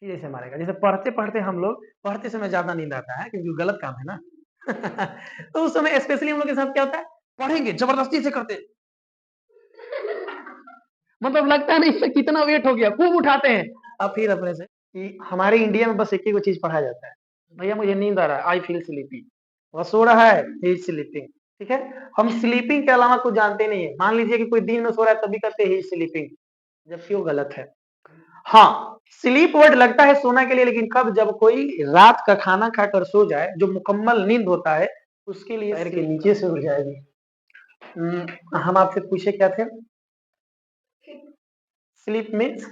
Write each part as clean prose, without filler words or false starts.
फिर ऐसे मारेगा। जैसे पढ़ते पढ़ते हम लोग पढ़ते समय ज्यादा नींद आता है क्योंकि गलत काम है ना। तो उस समय स्पेशली हम लोग के साथ क्या होता है, पढ़ेंगे जबरदस्ती से करते, मतलब लगता नहीं है कितना वेट हो गया, खूब उठाते हैं। अब फिर अपने से कि हमारे इंडिया में बस एक ही को चीज पढ़ाया जाता है, भैया मुझे नींद आ रहा है, आई फील स्लीपी। वह सो रहा है, ही इज स्लीपिंग। ठीक है, हम स्लीपिंग के अलावा कुछ जानते नहीं है। मान लीजिए कि कोई दिन में सो रहा है तभी कहते हैं ही इज स्लीपिंग, जबकि वो गलत है। हाँ, स्लीप वर्ड लगता है सोना के लिए, लेकिन कब, जब कोई रात का खाना खाकर सो जाए, जो मुकम्मल नींद होता है, उसके लिए पैर के नीचे से उठ जाएगी। हम आपसे पूछे क्या थे? स्लीप मीन्स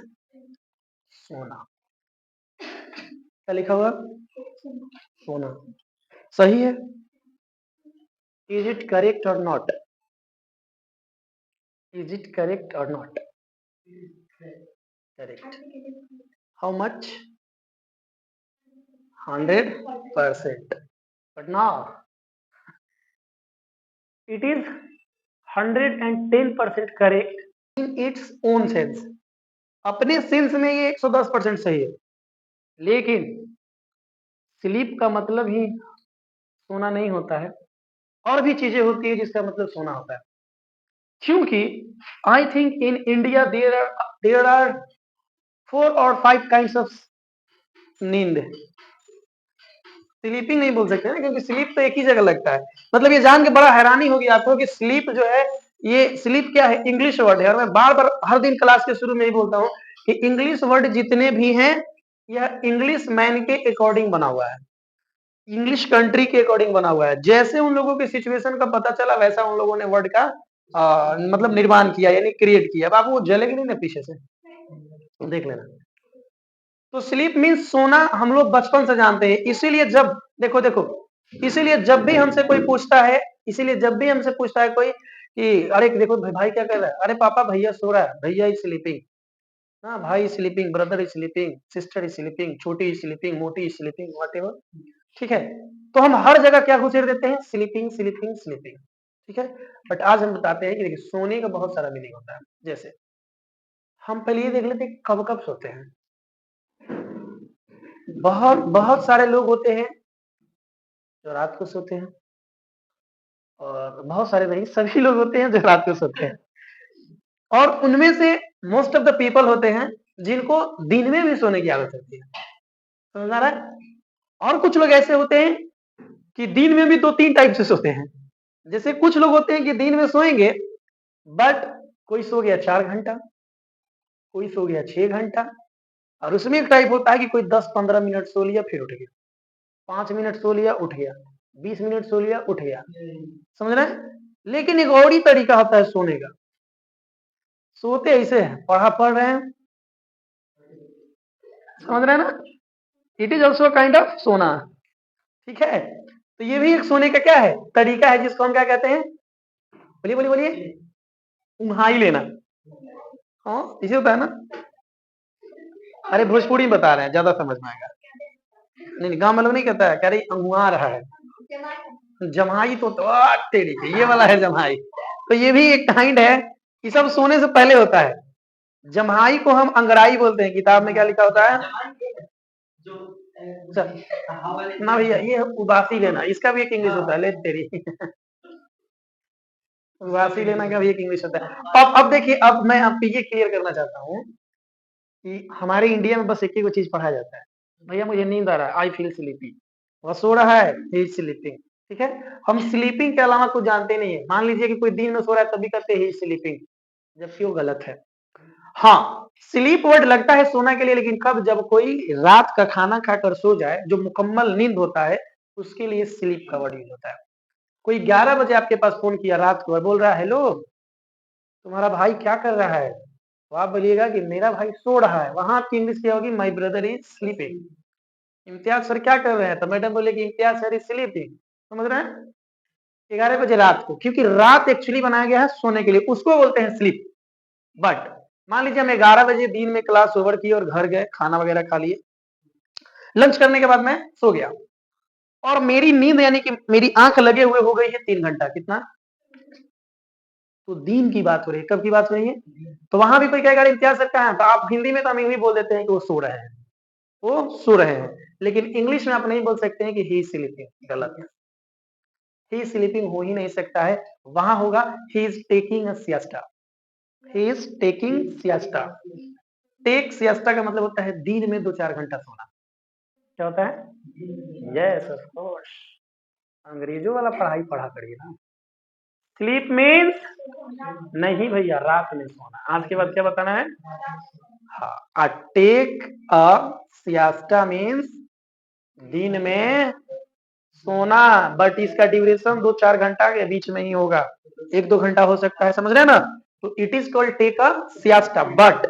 सोना। क्या लिखा हुआ? सोना। सही है। इज इट करेक्ट और नॉट? इज इट करेक्ट और not? Correct. How much? 100%. But now it is 110% correct in its own sense. अपने सेंस में ये 110% सही है, लेकिन स्लीप का मतलब ही सोना नहीं होता है, और भी चीजें होती है जिसका मतलब सोना होता है। क्योंकि I think in India there are 4 और 5 काइंड्स ऑफ नींद। स्लीपिंग नहीं बोल सकते ना, क्योंकि स्लीप तो एक ही जगह लगता है। मतलब ये जान के बड़ा हैरानी होगी आपको कि स्लीप जो है, ये स्लीप क्या है, इंग्लिश वर्ड है। और मैं बार बार हर दिन क्लास के शुरू में ही बोलता हूँ कि इंग्लिश वर्ड जितने भी हैं, यह इंग्लिश मैन के अकॉर्डिंग बना हुआ है, इंग्लिश कंट्री के अकॉर्डिंग बना हुआ है। जैसे उन लोगों की सिचुएशन का पता चला, वैसा उन लोगों ने वर्ड का मतलब निर्माण किया, यानी क्रिएट किया। अब आप वो जलेगी नहीं ना पीछे से, देख लेना। तो स्लीप मीन्स सोना, हम लोग बचपन से जानते हैं। इसीलिए जब देखो देखो, इसीलिए जब भी हमसे कोई पूछता है, इसीलिए जब भी हमसे पूछता है कोई कि अरे देखो भाई क्या कर रहा है, अरे पापा भैया सो रहा है, भैया इज स्लीपिंग। हाँ, भाई sleeping, brother is sleeping, sister is sleeping, छोटी इज स्लीपिंग, मोटी इज स्लीपिंग, व्हाटएवर। ठीक है, तो हम हर जगह क्या घुसेड़ देते हैं, स्लीपिंग स्लीपिंग स्लीपिंग। ठीक है, बट आज हम बताते हैं कि देखिए सोने का बहुत सारा मीनिंग होता है। जैसे हम पहले ये देख लेते हैं कब कब सोते हैं। बहुत बहुत सारे लोग होते हैं जो रात को सोते हैं, और बहुत सारे नहीं, सभी लोग होते हैं जो रात को सोते हैं। और उनमें से मोस्ट ऑफ द पीपल होते हैं जिनको दिन में भी सोने की आदत होती है। समझ आ रहा है? और कुछ लोग ऐसे होते हैं कि दिन में भी 2-3 टाइप से सोते हैं। जैसे कुछ लोग होते हैं कि दिन में सोएंगे, बट कोई सो गया 4 घंटा, कोई सो गया 6 घंटा। और उसमें एक टाइप होता है कि कोई 10-15 मिनट सो लिया फिर उठ गया, 5 मिनट सो लिया उठ गया, 20 मिनट सो लिया उठ गया। समझ रहे हैं? लेकिन एक और ही तरीका होता है सोने का। सोते ऐसे हैं, पढ़ रहे हैं, समझ रहे हैं ना? It is also kind of सोना। ठीक है, तो ये भी एक सोने का क्या है, तरीका है, जिसको हम क्या कहते हैं, बोलिए बोलिए बोलिए, उम्हाई लेना। हाँ, इसे होता है ना। अरे भोजपुरी में बता रहे हैं, ज्यादा समझ में आएगा। नहीं, गांव में लोग नहीं कहता है, कह रही अंगुआ रहा है। जमाई तो तेरी के, ये वाला है जमाई। तो ये भी एक काइंड है, ये सब सोने से पहले होता है। जम्हाई को हम अंगड़ाई बोलते हैं। किताब में क्या लिखा होता है? अच्छा, ना भैया, ये उबासी लेना, इसका भी एक इंग्लिश होता है, ले तेरी। उबासी लेना का भी एक इंग्लिश होता है। अब देखिए, अब मैं आपको ये क्लियर करना चाहता हूँ कि हमारे इंडिया में बस एक ही को चीज पढ़ाया जाता है, भैया मुझे नींद आ रहा है, आई फील स्लीपी। वह सो रहा है, ही इज स्लीपिंग। ठीक है, हम स्लीपिंग के अलावा कुछ जानते नहीं है। मान लीजिए कि कोई दिन में सो रहा है तभी कहते हैं ही इज स्लीपिंग, जबकि वो गलत है। हाँ, स्लीप वर्ड लगता है सोना के लिए, लेकिन कब, जब कोई रात का खाना खाकर सो जाए, जो मुकम्मल नींद होता है, उसके लिए स्लीप का वर्ड यूज होता है। कोई 11 बजे आपके पास फोन किया रात को और बोल रहा है हेलो, तुम्हारा भाई क्या कर रहा है, तो आप बोलिएगा कि मेरा भाई सो रहा है। वहां आपकी इंग्लिश क्या होगी, my brother is sleeping. Imtiaz sir क्या कर रहे हैं, तो मैडम बोलेगी इम्तियाज सर इज स्लीपिंग। समझ रहे हैं? 11 बजे रात को, क्योंकि रात एक्चुअली बनाया गया है सोने के लिए, उसको बोलते हैं स्लीप। बट मान लीजिए हम 11 बजे दिन में क्लास ओवर की और घर गए, खाना वगैरह खा लिए, लंच करने के बाद मैं सो गया, और मेरी नींद यानी कि मेरी आंख लगे हुए हो गई है 3 घंटा। कितना? तो दिन की बात हो रही है, कब की बात हो रही है? तो वहां भी कोई कहेगा इम्तियाज सर कहाँ है, तो आप हिंदी में तो हम यूं ही बोल देते हैं कि वो सो रहे हैं। वो सो रहे हैं। लेकिन इंग्लिश में आप नहीं बोल सकते हैं कि ही इज स्लीपिंग, गलत है। ही इज स्लीपिंग हो ही नहीं सकता है, वहां होगा he is taking a siesta. He is taking siesta. Take siesta का मतलब होता है दिन में 2-4 घंटा सोना। क्या होता है? यस ऑफ कोर्स, अंग्रेजों वाला पढ़ाई पढ़ा करिए ना। स्लीप मीन्स नहीं भैया, रात में सोना। आज के बाद क्या बताना है? हाँ, टेक अ सिएस्टा मीन्स दिन में सोना, बट इसका ड्यूरेशन 2-4 घंटा के बीच में ही होगा, 1-2 घंटा हो सकता है, समझ रहे हैं ना? तो it is called take a siesta. But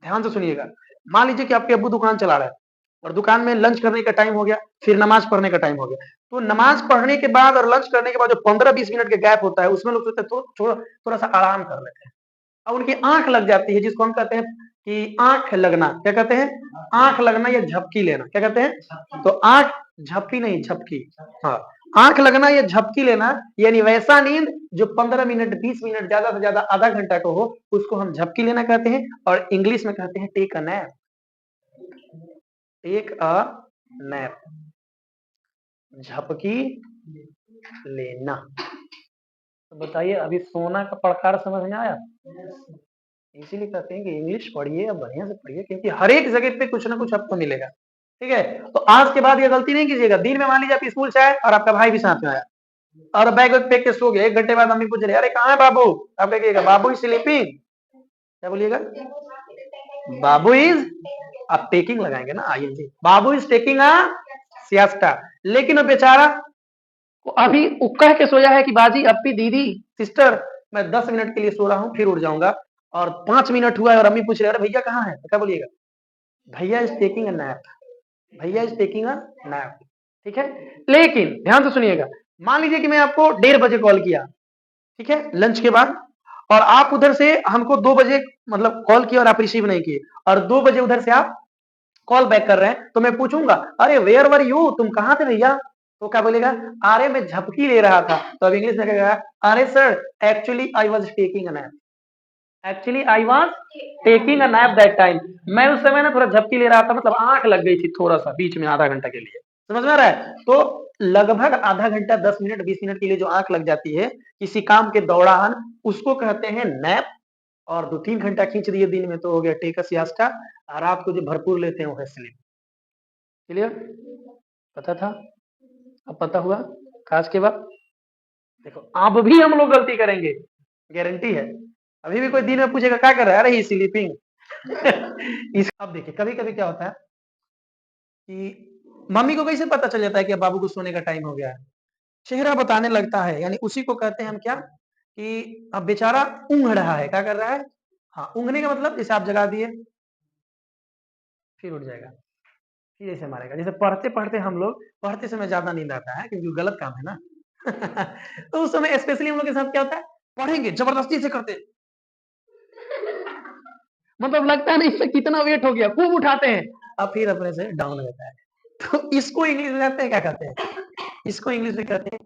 ध्यान से सुनिएगा, मान लीजिए कि आपके अब्बू दुकान चला रहे हैं और दुकान में लंच करने का टाइम हो गया, फिर नमाज पढ़ने का टाइम हो गया, तो नमाज पढ़ने के बाद और लंच करने के बाद जो 15-20 मिनट का गैप होता है, उसमें लोग सोचते हैं थोड़ा सा आराम कर लेते हैं। अब उनकी आंख लग जाती है, जिसको हम कहते हैं कि आंख लगना। क्या कहते हैं? आंख लगना या झपकी लेना। क्या कहते हैं? तो आंख, झपकी नहीं, झपकी। हाँ, आंख लगना या झपकी लेना, यानी वैसा नींद जो 15 मिनट, 20 मिनट, ज्यादा से ज्यादा आधा घंटा का हो, उसको हम झपकी लेना कहते हैं। और इंग्लिश में कहते हैं take a nap. Take a nap, झपकी लेना। तो बताइए, अभी सोना का प्रकार समझ में आया? इसीलिए कहते हैं कि इंग्लिश पढ़िए, अब बढ़िया से पढ़िए, क्योंकि हर एक जगह पे कुछ ना कुछ आपको मिलेगा। ठीक है, तो आज के बाद ये गलती नहीं कीजिएगा। दिन में मान लीजिए आप स्कूल से आए और आपका भाई भी साथ में आया और बैग वैग फेंक के सो गए, 1 घंटे बाद मम्मी पूछ रही, अरे कहाँ है बाबू? आप क्या कहिएगा? Babu is sleeping. क्या बोलिएगा? बाबू इज, आप टेकिंग लगाएंगे ना, ING. Babu is taking a siesta. लेकिन वो बेचारा वो अभी वो कह के सोया है कि बाजी, अप्पी, दीदी, सिस्टर, मैं 10 मिनट के लिए सो रहा हूँ, फिर उठ जाऊंगा। और 5 मिनट हुआ है और अम्मी पूछ रहे, अरे भैया कहाँ है? तो क्या बोलिएगा? भैया इज टेकिंग अ नैप। भैया इज टेकिंग अ नैप। ठीक है, लेकिन ध्यान से सुनिएगा, मान लीजिए कि मैं आपको 1:30 बजे कॉल किया, ठीक है, लंच के बाद, और आप उधर से हमको 2 बजे मतलब कॉल किया और आप रिसीव नहीं किए, और 2 बजे उधर से आप कॉल बैक कर रहे हैं, तो मैं पूछूंगा, अरे वेयर वर यू, तुम कहाँ थे भैया? तो क्या बोलेगा? अरे मैं झपकी ले रहा था। तो अब इंग्लिश में कहेगा, अरे sir, actually I was taking a nap. Actually I was taking a nap that time. मैं उस समय ना थोड़ा झपकी ले रहा था, मतलब आंख लग गई थी थोड़ा सा बीच में, आधा घंटा के लिए। समझ में आ रहा है? तो लगभग आधा घंटा, 10 मिनट, 20 मिनट के लिए जो आंख लग जाती है किसी काम के दौरान, उसको कहते हैं नैप। और 2-3 घंटा खींच दिए दिन में तो हो गया टेक अ सिएस्टा। और रात को जो भरपूर लेते हैं वो है स्लीप। क्लियर? पता था? अब पता हुआ? खास के बाद देखो, अब भी हम लोग गलती करेंगे, गारंटी है। अभी भी कोई दिन में पूछेगा क्या कर रहा है, अरे ही स्लीपिंग। इस अब देखिए, कभी कभी क्या होता है कि मम्मी को कैसे पता चल जाता है कि अब बाबू को सोने का टाइम हो गया है? चेहरा बताने लगता है, यानी उसी को कहते हैं हम क्या, कि अब बेचारा ऊँघ रहा है। क्या कर रहा है? हाँ, ऊँघने का मतलब जैसे आप जगा दिए, फिर उठ जाएगा, फिर ऐसे मारेगा। जैसे पढ़ते पढ़ते हम लोग, पढ़ते समय ज्यादा नींद आता है क्योंकि गलत काम है ना। तो उस समय स्पेशली हम लोग के साथ क्या होता है, पढ़ेंगे जबरदस्ती से करते, मतलब लगता है ना इससे कितना वेट हो गया, खूब उठाते हैं, अब फिर अपने से डाउन रहता है। तो इसको इंग्लिश में कहते हैं, क्या कहते हैं? इसको इंग्लिश में कहते हैं